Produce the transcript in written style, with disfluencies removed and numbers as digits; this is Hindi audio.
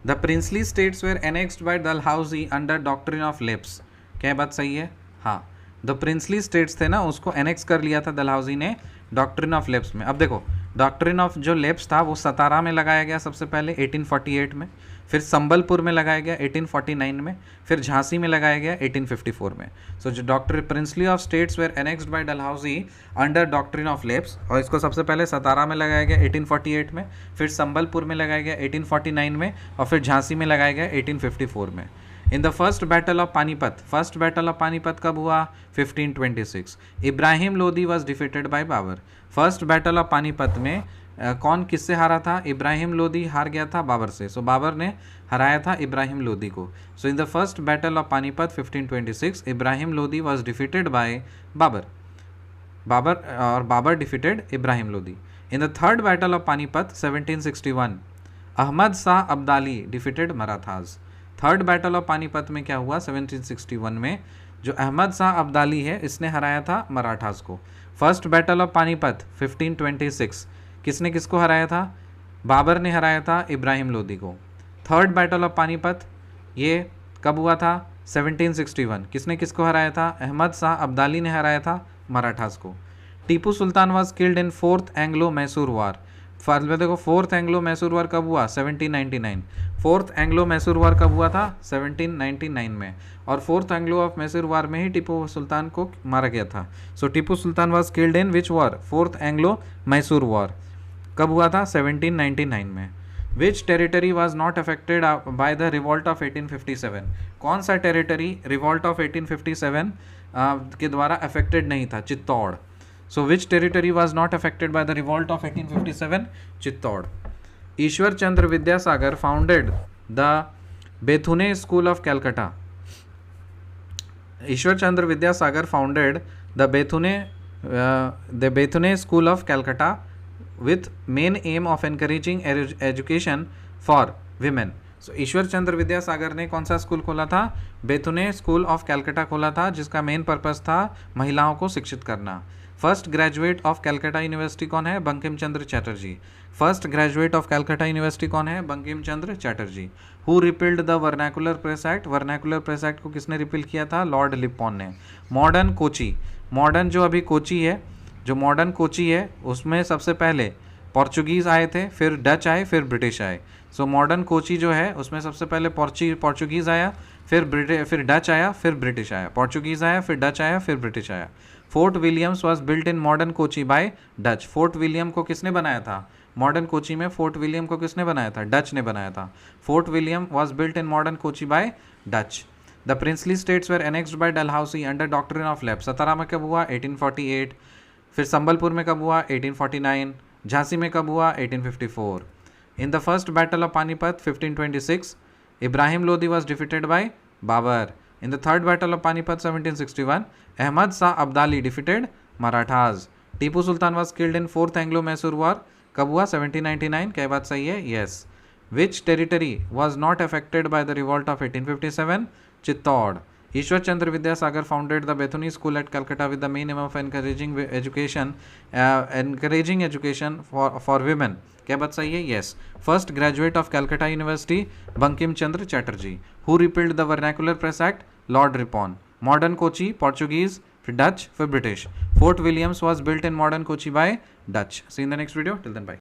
The princely states were annexed by Dalhousie under doctrine of lapse. क्या बात सही है? हाँ, द प्रिंसली स्टेट्स थे ना, उसको एनेक्स कर लिया था डलहाउजी ने डॉक्ट्रिन ऑफ लेप्स में। अब देखो, डॉक्ट्रिन ऑफ जो लेप्स था वो सतारा में लगाया गया सबसे पहले 1848 में, फिर संबलपुर में लगाया गया 1849 में, फिर झांसी में लगाया गया 1854 में। सो जो doctor princely of states were annexed by Dalhousie under doctrine of lapse, और इसको सबसे पहले सतारा में लगाया गया 1848 में, फिर संबलपुर में लगाया गया 1849 में, और फिर झांसी में लगाया गया 1854 में। In the first battle of Panipat, first battle of Panipat कब हुआ? 1526। Ibrahim Lodi was defeated by Babur. First battle of Panipat में कौन किससे हारा था? इब्राहिम लोदी हार गया था बाबर से। सो बाबर ने हराया था इब्राहिम लोदी को। So in the first battle of Panipat 1526 Ibrahim Lodi was defeated by Babur. Babur defeated Ibrahim Lodi. In the third battle of Panipat 1761 Ahmad Shah Abdali defeated Marathas. Third battle of Panipat में क्या हुआ? 1761 में जो अहमद शाह अब्दाली है इसने हराया था मराठास को। फर्स्ट बैटल ऑफ पानीपत 1526 किसने किसको हराया था? बाबर ने हराया था इब्राहिम लोदी को। थर्ड बैटल ऑफ पानीपत ये कब हुआ था? 1761। किसने किसको हराया था? अहमद शाह अब्दाली ने हराया था मराठास को। Tipu Sultan was killed in fourth Anglo Mysore war. First में देखो, फोर्थ एंग्लो मैसूर वार कब हुआ? 1799। फोर्थ एंग्लो मैसूर वार कब हुआ था? 1799 में। और fourth Anglo of Mysore war में ही टीपू सुल्तान को मारा गया था। So Tipu Sultan was killed in which war? Fourth Anglo Mysore war. कब हुआ था? 1799 में। Which territory was not affected by the revolt of 1857? कौन सा टेरिटरी रिवॉल्ट ऑफ 1857 के द्वारा अफेक्टेड नहीं था? Chittor. So which territory was not affected by the revolt of 1857? Chittor. Ishwar Chandra Vidyasagar founded the Bethune School of Calcutta. Ishwar Chandra Vidyasagar founded the Bethune School of Calcutta with main aim of encouraging education for women. So Ishwar Chandra Vidyasagar ने कौन सा स्कूल खोला था? बेथुने स्कूल ऑफ कैलकाटा खोला था, जिसका मेन पर्पस था महिलाओं को शिक्षित करना। First graduate of Calcutta university कौन है? Bankim Chandra Chatterjee. First graduate of Calcutta university कौन है? Bankim Chandra Chatterjee. Who repealed the vernacular press act? Vernacular press act को किसने रिपील किया था? लॉर्ड लिप्पॉन ने। मॉडर्न कोची, मॉडर्न जो अभी कोची है, जो मॉडर्न कोची है उसमें सबसे पहले पोर्चुगीज़ आए थे, फिर डच आए, फिर ब्रिटिश आए। सो मॉडर्न कोची जो है उसमें सबसे पहले पोर्चुगीज़ आया, फिर डच आया, फिर ब्रिटिश आया। पोर्चुगीज़ आया, फिर डच आया, फिर ब्रिटिश आया। Fort Williams was built in modern Kochi by Dutch. Fort William को किसने बनाया था? मॉडर्न कोची में फोर्ट विलियम को किसने बनाया था? डच ने बनाया था। Fort William was built in modern Kochi by Dutch. The princely states were annexed by Dalhousie under doctrine of lapse. Satara में कब हुआ? 1848। फिर संबलपुर में कब हुआ? 1849। झांसी में कब हुआ? 1854। In the first battle of Panipat 1526 Ibrahim Lodi was defeated by Babur. In the third battle of Panipat 1761, Ahmad Shah Abdali defeated Marathas. Tipu Sultan was killed in fourth Anglo-Mysore War. कब हुआ? 1799। क्या बात सही है? Yes. Which territory was not affected by the revolt of 1857? Chittor. Ishwar Chandra Vidyasagar founded the Bethune School at Calcutta with the main aim of encouraging education for women. क्या बात सही है? Yes. First graduate of Calcutta University, Bankim Chandra Chatterjee. Who repealed the Vernacular Press Act? Lord Ripon. Modern Kochi, Portuguese, फिर Dutch, फिर British. Fort Williams was built in modern Kochi by Dutch. See you in the next video. Till then, bye.